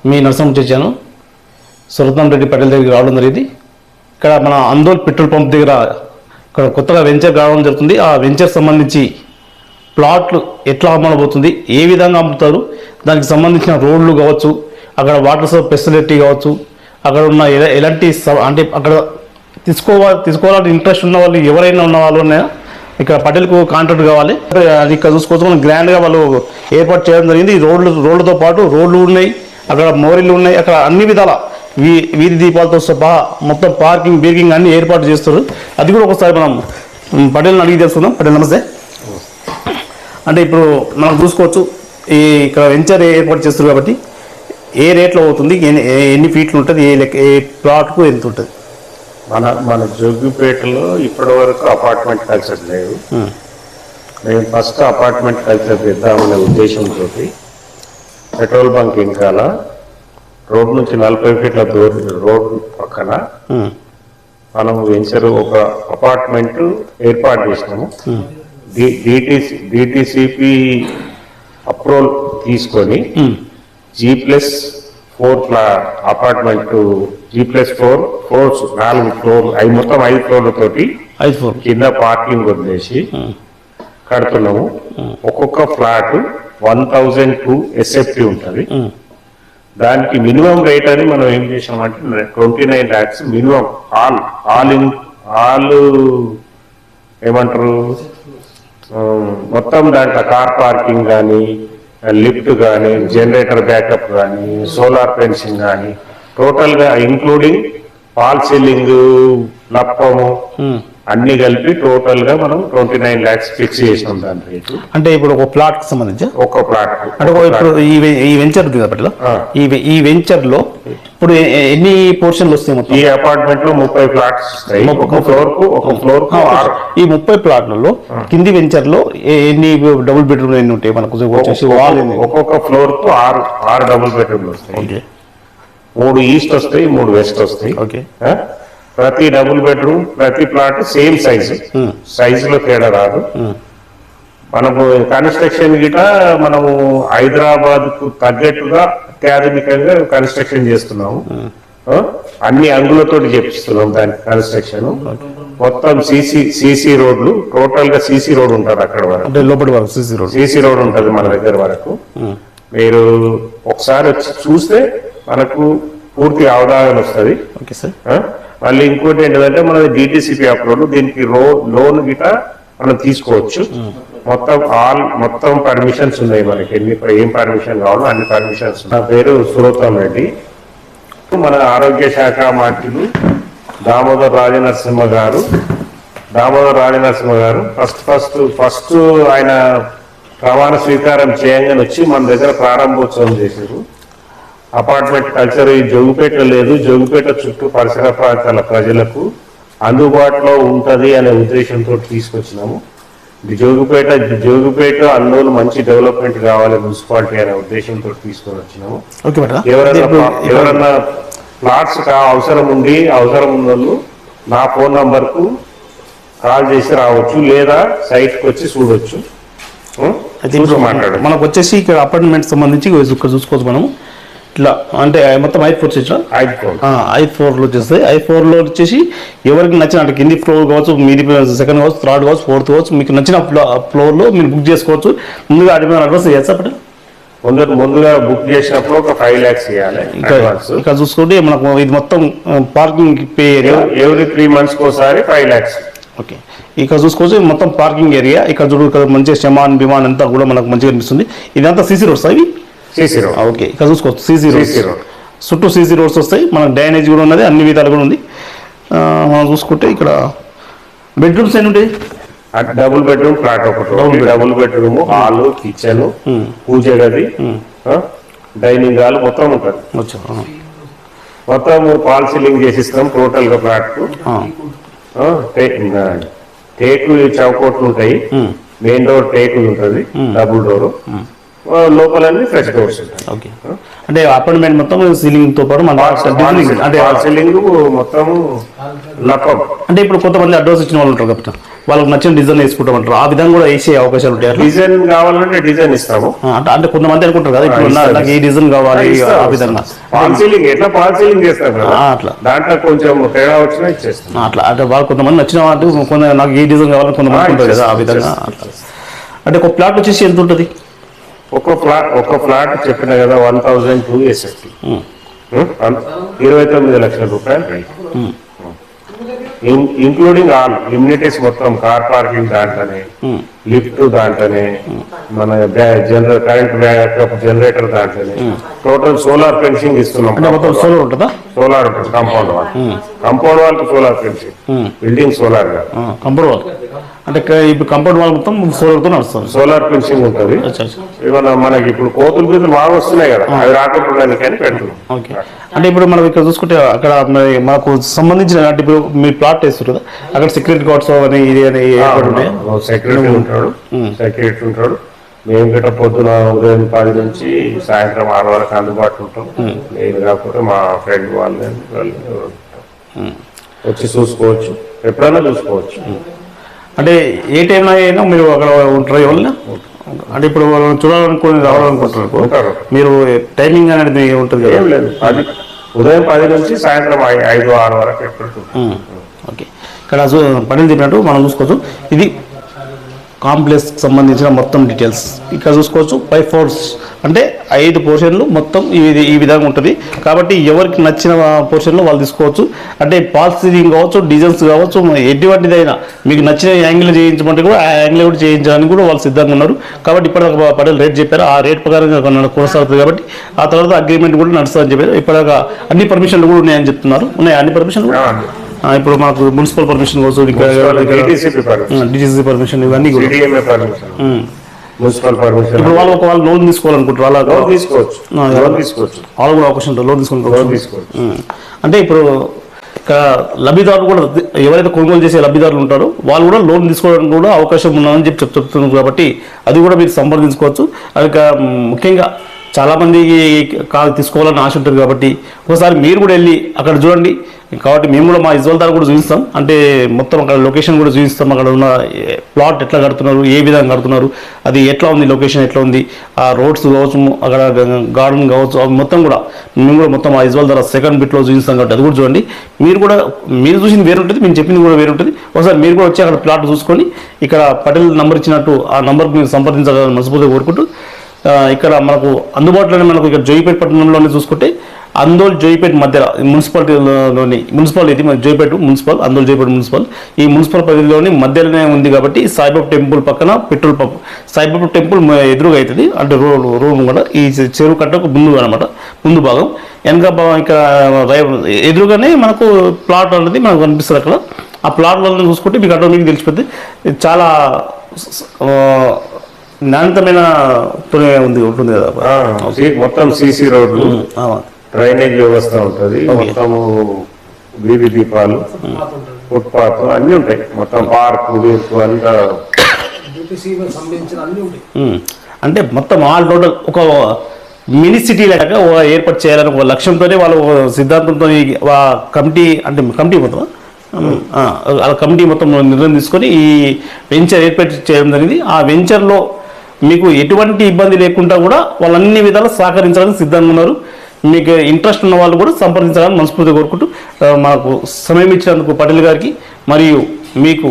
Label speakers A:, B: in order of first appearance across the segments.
A: మీ నరసింహ చేశాను సురత్నం రెడ్డి పటేల్ దగ్గరికి రావడం జరిగింది. ఇక్కడ మన అందోల్ పెట్రోల్ పంప్ దగ్గర ఇక్కడ కొత్తగా వెంచర్ రావడం జరుగుతుంది. ఆ వెంచర్ సంబంధించి ప్లాట్లు ఎట్లా అమ్మబోతుంది, ఏ విధంగా అమ్ముతారు, దానికి సంబంధించిన రోడ్లు కావచ్చు, అక్కడ వాటర్ ఫెసిలిటీ కావచ్చు, అక్కడ ఉన్న ఎలాంటి అంటే అక్కడ తీసుకోవాలని ఇంట్రెస్ట్ ఉన్న వాళ్ళు ఎవరైనా ఉన్న వాళ్ళు ఉన్నాయా, ఇక్కడ పటేల్కు కాంట్రాక్ట్ కావాలి అది ఇక్కడ చూసుకోవచ్చు. మనం గ్రాండ్గా వాళ్ళు ఏర్పాటు చేయడం జరిగింది. రోడ్లతో పాటు రోడ్లు ఉన్నాయి, అక్కడ మోరీలు ఉన్నాయి, అక్కడ అన్ని విధాల వీధి దీపాలతో సహా మొత్తం పార్కింగ్ బీర్కింగ్ అన్ని ఏర్పాటు చేస్తారు. అది కూడా ఒకసారి మనం పటేల్ని అడిగి తెలుసుకుందాం. పటేల్ నమస్తే. అంటే ఇప్పుడు మనం చూసుకోవచ్చు ఇక్కడ వెంచర్ ఏర్పాటు చేస్తారు కాబట్టి ఏ రేట్లో అవుతుంది, ఎన్ని ఫీట్లు ఉంటుంది, ఏ ప్లాట్కు ఎంత ఉంటుంది?
B: మన జోగిపేటలో ఇప్పటి వరకు అపార్ట్మెంట్ కల్చర్ లేదు. మేము ఫస్ట్ అపార్ట్మెంట్ కల్చర్ చేద్దామనే ఉద్దేశంతో పెట్రోల్ బంక్ వెనకాల రోడ్ నుంచి 40 ఫీట్ల రోడ్ పక్కన మనం వెంచర్ ఒక అపార్ట్మెంట్ ఏర్పాటు చేసినాము. డిటిసిపి అప్రూవల్ తీసుకొని G+4 అపార్ట్మెంట్ G+4 ఫ్లోర్స్ 4 ఫ్లోర్లు మొత్తం 5 ఫ్లోర్లతోటి
A: 5 ఫ్లోర్
B: కింద పార్కింగ్ వదిలేసి కడుతున్నాము. ఒక్కొక్క ఫ్లాట్ 1002 SFT ఉంటుంది. దానికి మినిమం రేట్ అని మనం ఏం చేసామంటే 29 lakhs మినిమం ఆల్ ఏమంటారు మొత్తం దాంట్లో కార్ పార్కింగ్ కానీ, లిఫ్ట్ కానీ, జనరేటర్ బ్యాకప్ కానీ, సోలార్ ఫెన్సింగ్ కానీ, టోటల్గా ఇంక్లూడింగ్ ఫాల్ సీలింగ్, లప్పము అన్ని కలిపి టోటల్ గా మనం 29 lakhs ఫిక్స్ చేసినాం దాని రేటు.
A: అంటే ఇప్పుడు ఒక ప్లాట్ కి సంబంధించి
B: ఒక ప్లాట్
A: అంటే ఇప్పుడు ఈ వెంచర్ ఉంది కదా, ఈ వెంచర్ లో ఇప్పుడు ఎన్ని పోర్షన్లు వస్తాయి మొత్తం?
B: ఈ అపార్ట్మెంట్ లో 30 ఫ్లాట్స్ వస్తాయి. ఒక ఫ్లోర్ కు
A: ఈ 30 ప్లాట్లలో కింది వెంచర్ లో ఎన్ని డబుల్ బెడ్రూమ్ ఎన్ని ఉంటాయి మనకు?
B: ఒక్కొక్క ఫ్లోర్ కు 6 డబుల్ బెడ్రూమ్లు వస్తాయి. 3 ఈస్ట్ వస్తాయి, 3 వెస్ట్ వస్తాయి. ప్రతి డబుల్ బెడ్రూమ్ ప్రతి ప్లాట్ సేమ్ సైజులో తేడా రాదు. మనము కన్స్ట్రక్షన్ గిట మనము హైదరాబాద్ కు తగ్గట్టుగా అత్యాధునికంగా కన్స్ట్రక్షన్ చేస్తున్నాము. అన్ని అంగులతో చేపిస్తున్నాం దాని కన్స్ట్రక్షన్. మొత్తం సిసి రోడ్లు, టోటల్ గా సిసి రోడ్ ఉంటుంది అక్కడ వరకు,
A: లోపలి వరకు
B: సిసి రోడ్ ఉంటుంది మన దగ్గర వరకు. మీరు ఒకసారి వచ్చి చూస్తే మనకు పూర్తి అవగాహన వస్తుంది. మళ్ళీ ఇంకోటి ఏంటంటే మన డిటిసిపి అప్రూవల్, దీనికి లోన్ గిట మనం తీసుకోవచ్చు. మొత్తం పర్మిషన్స్ ఉన్నాయి మనకి. ఏం పర్మిషన్ కావాలో అన్ని పర్మిషన్స్. నా పేరు సురత్నం రెడ్డి. మన ఆరోగ్య శాఖ మంత్రులు దామోదర్ రాజనరసింహ గారు ఫస్ట్ ఆయన ప్రమాణ స్వీకారం చేయంగానే వచ్చి మన దగ్గర ప్రారంభోత్సవం చేశారు. అపార్ట్మెంట్ కల్చర్ ఈ జోగిపేట లేదు, జోగిపేట చుట్టూ పరిసర ప్రాంతాల ప్రజలకు అందుబాటులో ఉంటది అనే ఉద్దేశంతో తీసుకొచ్చినాము. జోగిపేట అందరూ మంచి డెవలప్మెంట్ కావాలి మున్సిపాలిటీ అనే ఉద్దేశంతో తీసుకొని వచ్చినాము. ఎవరన్నా ప్లాట్స్ అవసరం ఉన్న నా ఫోన్ నంబర్ కు కాల్ చేసి రావచ్చు, లేదా సైట్ కి వచ్చి చూడొచ్చు.
A: మనకు వచ్చేసి ఇక్కడ అపార్ట్మెంట్ సంబంధించి చూసుకోవచ్చు. మనం ఇట్లా అంటే మొత్తం 5 ఫ్లోర్స్ ఇట్లా 5 ఫ్లోర్లు వచ్చేస్తాయి. 5 ఫ్లోర్లో వచ్చేసి ఎవరికి నచ్చిన అంటే కింది ఫ్లోర్ కావచ్చు, మీది సెకండ్ కావచ్చు, థర్డ్ కావచ్చు, ఫోర్త్ కావచ్చు, మీకు నచ్చిన ఫ్లోర్లో మీరు బుక్ చేసుకోవచ్చు. ముందుగా అడ్వాన్స్ చేస్తాం.
B: ముందుగా బుక్ చేసినప్పుడు ఒక 5 lakhs ఇవ్వాలి.
A: ఇక్కడ చూసుకుంటే మనకు ఇది మొత్తం parking pay area.
B: Every 3 months ఒకసారి 5 lakhs.
A: ఓకే, ఇక్కడ చూసుకోవచ్చు మొత్తం పార్కింగ్ ఏరియా. ఇక్కడ చూడు మంచిగా శమాన్ బిమాన్ అంతా కూడా మనకు మంచిగా అనిపిస్తుంది. ఇదంతా సిసి రోడ్స్ అవి. ఓకే, ఇక్కడ చూసుకోవచ్చు సిసి రోడ్, చుట్టూ సిసి రోడ్స్ వస్తాయి. మనకు డ్రైనేజ్ కూడా ఉన్నది, అన్ని విధాలు కూడా ఉంది. మనం చూసుకుంటే ఇక్కడ బెడ్రూమ్స్ ఎన్ని ఉంటాయి?
B: డబుల్ బెడ్రూమ్ ఫ్లాట్ ఒకటి, డబుల్ బెడ్రూమ్, హాల్, కిచెన్, పూజ గది, డైనింగ్ హాల్ మొత్తం ఉంటుంది. మొత్తం ఫాల్ సీలింగ్ చేసిస్తాం టోటల్ గా ఫ్లాట్ కు. టేకు చౌకోట్లు ఉంటాయి, మెయిన్ డోర్ టేకు ఉంటుంది, డబుల్ డోర్, లోపలన్నీ ఫ్రెష్ డోర్స్ ఉంటాయి.
A: ఓకే, అంటే అపార్ట్మెంట్ మొత్తం సీలింగ్ తో పాటు
B: అంటే సీలింగ్ మొత్తం లప్పం.
A: అంటే ఇప్పుడు కొంతమంది అడ్వాన్స్ ఇచ్చిన వాళ్ళు ఉంటారు కాబట్టి వాళ్ళకి నచ్చిన డిజైన్ వేసుకుంటామంటారు, ఆ విధంగా కూడా వేసే అవకాశాలు ఉంటాయి అట్లా?
B: డిజైన్ కావాలంటే డిజైన్ ఇస్తాము.
A: అంటే కొంతమంది అనుకుంటారు కదా ఇప్పుడు నాకు ఈ డిజైన్ కావాలి ఆ విధంగా
B: ఫాల్ సీలింగ్ ఎట్లా ఫాల్ సీలింగ్ చేస్తాం కదా,
A: అట్లా
B: దాంట్లో కొంచెం తేడా వచ్చినా ఇచ్చేస్తాం.
A: అట్లా అంటే వాళ్ళు కొంతమంది నచ్చిన వాళ్ళు నాకు ఈ డిజైన్ కావాలని కొంతమంది ఉంటారు కదా, ఆ విధంగా అట్లా. అంటే ఒక ప్లాట్ వచ్చేసి ఎంత ఉంటుంది?
B: ఒక ఫ్లాట్ చెప్పిన కదా 1,200 SFT, 29 లక్షల రూపాయలు రేట్, ఇంక్లూడింగ్ ఆల్ ఇమ్యూనిటీస్ మొత్తం, కార్ పార్కింగ్ దాంట్లోనే, లిఫ్ట్ దాంట్లోనే, మన కరెంట్ బ్యాకప్ జనరేటర్ దాంట్లోనే, టోటల్ సోలార్ ఫెన్సింగ్ ఇస్తున్నాం.
A: సోలార్ ఉంటుందా?
B: సోలార్ ఉంటుంది కాంపౌండ్ వాళ్ళకి సోలార్ ఫెన్సింగ్, బిల్డింగ్ సోలార్ కాదు,
A: కంపౌండ్ వాల్. అంటే ఇప్పుడు కంపౌండ్ వాల్ మొత్తం సోలార్తో నడుస్తుంది,
B: సోలార్ ఫెన్సింగ్ ఉంటుంది. ఏమన్నా మనకి ఇప్పుడు కోతులు బీతులు బాగా వస్తున్నాయి కదా, అవి రాకుండా కానీ పెడుతున్నాం.
A: ఓకే. అంటే ఇప్పుడు మనం ఇక్కడ చూసుకుంటే అక్కడ మాకు సంబంధించిన అంటే ఇప్పుడు మీరు ప్లాట్ వేస్తారు కదా, అక్కడ సెక్యూరిటీ గార్డ్స్ అని ఇది అని
B: సెక్యూరిటీ ఉంటాడు. మేము గిట్ట పొద్దున ఉదయం 10 నుంచి సాయంత్రం 6 వరకు అందుబాటులో ఉంటాం. నేను కాకపోతే మా ఫ్రెండ్ వాళ్ళు వచ్చి చూసుకోవచ్చు, ఎప్పుడైనా చూసుకోవచ్చు.
A: అంటే ఏ టైంలో అయినా మీరు అక్కడ ఉంటారు ఎవరైనా? అంటే ఇప్పుడు చూడాలనుకుని రావాలనుకుంటున్నారు మీరు, టైమింగ్ అనేది ఉంటుంది కదా?
B: ఏం లేదు, ఉదయం 10 నుంచి సాయంత్రం 5-6 వరకు ఎప్పుడు.
A: ఓకే. ఇక్కడ పనులు తిన్నట్టు మనం చూసుకోవచ్చు. ఇది కాంప్లెక్స్కి సంబంధించిన మొత్తం డీటెయిల్స్ ఇక్కడ చూసుకోవచ్చు. 5 floors అంటే 5 పోర్షన్లు మొత్తం ఈ విధంగా ఉంటుంది. కాబట్టి ఎవరికి నచ్చిన పోర్షన్లో వాళ్ళు తీసుకోవచ్చు. అంటే పాల్ సీలింగ్ కావచ్చు, డిజైన్స్ కావచ్చు, ఎటువంటిదైనా మీకు నచ్చిన యాంగిల్ చేయించమంటే కూడా ఆ యాంగిల్ కూడా చేయించడానికి కూడా వాళ్ళు సిద్ధంగా ఉన్నారు. కాబట్టి ఇప్పుడు పటేల్ రేట్ చెప్పారు, ఆ రేట్ ప్రకారంగా కొనసాగుతుంది. కాబట్టి ఆ తర్వాత అగ్రిమెంట్ కూడా నడుస్తుందని చెప్పారు. ఇప్పటిదాకా అన్ని పర్మిషన్లు కూడా ఉన్నాయని చెప్తున్నారు. ఉన్నాయి అన్ని పర్మిషన్లు. ఇప్పుడు మనకు మున్సిపల్ పర్మిషన్ కావచ్చు, డిటిసిపి పర్మిషన్, ఇవన్నీ కూడా
B: మున్సిపల్ పర్మిషన్.
A: ఇప్పుడు వాళ్ళు లోన్ తీసుకోవాలనుకుంటారు,
B: వాళ్ళు తీసుకోవచ్చు,
A: వాళ్ళు కూడా అవకాశం ఉంటుంది, లోన్ తీసుకోవచ్చు. అంటే ఇప్పుడు ఇక్కడ లబ్ధిదారులు కూడా ఎవరైతే కొనుగోలు చేసే లబ్ధిదారులు ఉంటారో వాళ్ళు కూడా లోన్ తీసుకోవడానికి కూడా అవకాశం ఉన్నదని చెప్తున్నారు. కాబట్టి అది కూడా మీరు సంప్రదించుకోవచ్చు. అది ముఖ్యంగా చాలామందికి కారు తీసుకోవాలని ఆశ ఉంటుంది. కాబట్టి ఒకసారి మీరు కూడా వెళ్ళి అక్కడ చూడండి. కాబట్టి మేము కూడా మా ఇజ్వల్ ద్వారా కూడా చూపిస్తాం. అంటే మొత్తం అక్కడ లొకేషన్ కూడా చూపిస్తాం. అక్కడ ఉన్న ప్లాట్ ఎట్లా కడుతున్నారు, ఏ విధంగా కడుతున్నారు, అది ఎట్లా ఉంది, లొకేషన్ ఎట్లా ఉంది, ఆ రోడ్స్ కావచ్చు, అక్కడ గార్డెన్ కావచ్చు, అవి మొత్తం కూడా మేము కూడా మొత్తం ఆ ఇజ్వల్ ద్వారా సెకండ్ బిట్లో చూపిస్తాం. కాబట్టి అది కూడా చూడండి. మీరు చూసింది వేరు ఉంటుంది, మేము చెప్పింది కూడా వేరు ఉంటుంది. ఒకసారి మీరు కూడా వచ్చి అక్కడ ప్లాట్ చూసుకొని ఇక్కడ పటేల్ నంబర్ ఇచ్చినట్టు ఆ నంబర్కి మీరు సంప్రదించాలని మనస్ఫూర్తిగా కోరుకుంటూ, ఇక్కడ మనకు అందుబాటులోనే మనకు ఇక్కడ జోయిపేట పట్టణంలోనే చూసుకుంటే అందోల్ జోయిపేట మధ్యలో municipality Joipeta municipal, Andole Joipeta municipal, ఈ మున్సిపల్ పరిధిలోని మధ్యలోనే ఉంది. కాబట్టి సాయిబాబా టెంపుల్ పక్కన పెట్రోల్ పంప్, సాయిబాబా టెంపుల్ ఎదురుగా అవుతుంది. అంటే రోడ్ కూడా ఈ చెరువు కట్టకు ముందు అనమాట, ముందు భాగం. వెనక ఇక్కడ ఎదురుగానే మనకు ప్లాట్ అనేది మనకు కనిపిస్తుంది. అక్కడ ఆ ప్లాట్లను చూసుకుంటే మీకు అక్కడ మీకు తెలిసిపోతుంది. చాలా నాణ్యతమైన ఉంటుంది కదా.
B: మొత్తం సీసీ రోడ్లు, డ్రైనేజ్ వ్యవస్థ ఉంటుంది, మొత్తము వీధి దీపాలు, ఫుట్పాత్ అన్ని ఉంటాయి. మొత్తం పార్కు అంతా
A: అంటే మొత్తం ఆల్ టోటల్ ఒక మినీ సిటీ లాగా ఏర్పాటు చేయాలని ఒక లక్ష్యంతోనే వాళ్ళు సిద్ధాంతంతో కమిటీ మొత్తం ఆ కమిటీ మొత్తం నిర్ణయం తీసుకొని ఈ వెంచర్ ఏర్పాటు చేయడం జరిగింది. ఆ వెంచర్లో మీకు ఎటువంటి ఇబ్బంది లేకుండా కూడా వాళ్ళు అన్ని విధాలు సహకరించడానికి సిద్ధంగా ఉన్నారు. మీకు ఇంట్రెస్ట్ ఉన్న వాళ్ళు కూడా సంప్రదించాలని మనస్ఫూర్తిగా కోరుకుంటూ, మాకు సమయం ఇచ్చినందుకు పటేల్ గారికి మరియు మీకు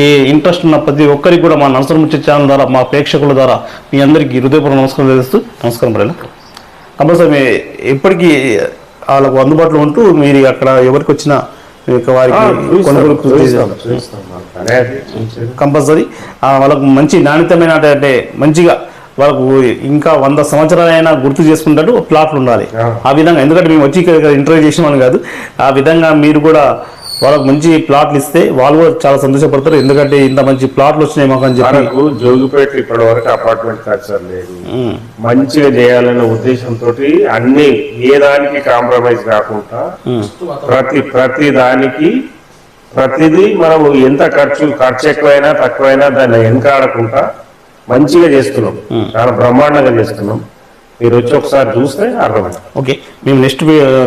A: ఈ ఇంట్రెస్ట్ ఉన్న ప్రతి ఒక్కరికి కూడా మా నర్సరీ ముచ్చట ఛానల్ ద్వారా, మా ప్రేక్షకుల ద్వారా మీ అందరికీ హృదయపూర్వక నమస్కారం చేస్తూ, నమస్కారం పటేల్. కంపల్సరీ ఎప్పటికీ వాళ్ళకు అందుబాటులో ఉంటూ మీరు అక్కడ ఎవరికి వచ్చినా వారికి కంపల్సరీ వాళ్ళకు మంచి నాణ్యతమైన అంటే మంచిగా వాళ్ళకు ఇంకా 100 సంవత్సరాలైనా గుర్తు చేసుకుంటూ ప్లాట్లు ఉండాలి. ఆ విధంగా, ఎందుకంటే మేము వచ్చి ఇక్కడ ఇంటర్వ్యూ చేసినామని కాదు, ఆ విధంగా మీరు కూడా వాళ్ళకు మంచి ప్లాట్లు ఇస్తే వాళ్ళు కూడా చాలా సంతోషపడతారు. ఎందుకంటే ఇంత మంచి ప్లాట్లు వచ్చినాయి మాకు అని చెప్పి.
B: జోగిపేట ఇప్పటి వరకు అపార్ట్మెంట్ కల్చర్ లేదు, మంచిగా చేయాలనే ఉద్దేశంతో అన్ని ఏ దానికి కాంప్రమైజ్ కాకుండా ప్రతి దానికి ప్రతిదీ మనం ఎంత ఖర్చు ఎక్కువైనా తక్కువైనా దాన్ని వెనకాడకుండా మంచిగా చేస్తున్నాం, చాలా బ్రహ్మాండంగా చేస్తున్నాం. మీరు వచ్చి ఒకసారి చూస్తే అర్థమవుతుంది.
A: ఓకే, మేము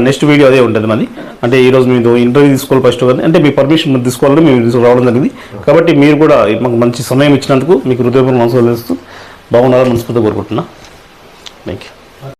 A: నెక్స్ట్ వీడియో అదే ఉంటుంది మాది. అంటే ఈరోజు మీరు ఇంటర్వ్యూ తీసుకోవాలి ఫస్ట్, కానీ అంటే మీ పర్మిషన్ తీసుకోవాలని మేము రావడం జరిగింది. కాబట్టి మీరు కూడా మాకు మంచి సమయం ఇచ్చినందుకు మీకు హృదయపూర్వక మనసు తెలుస్తూ బాగున్నారని మనస్ఫూర్తిగా కోరుకుంటున్నా. Thank you.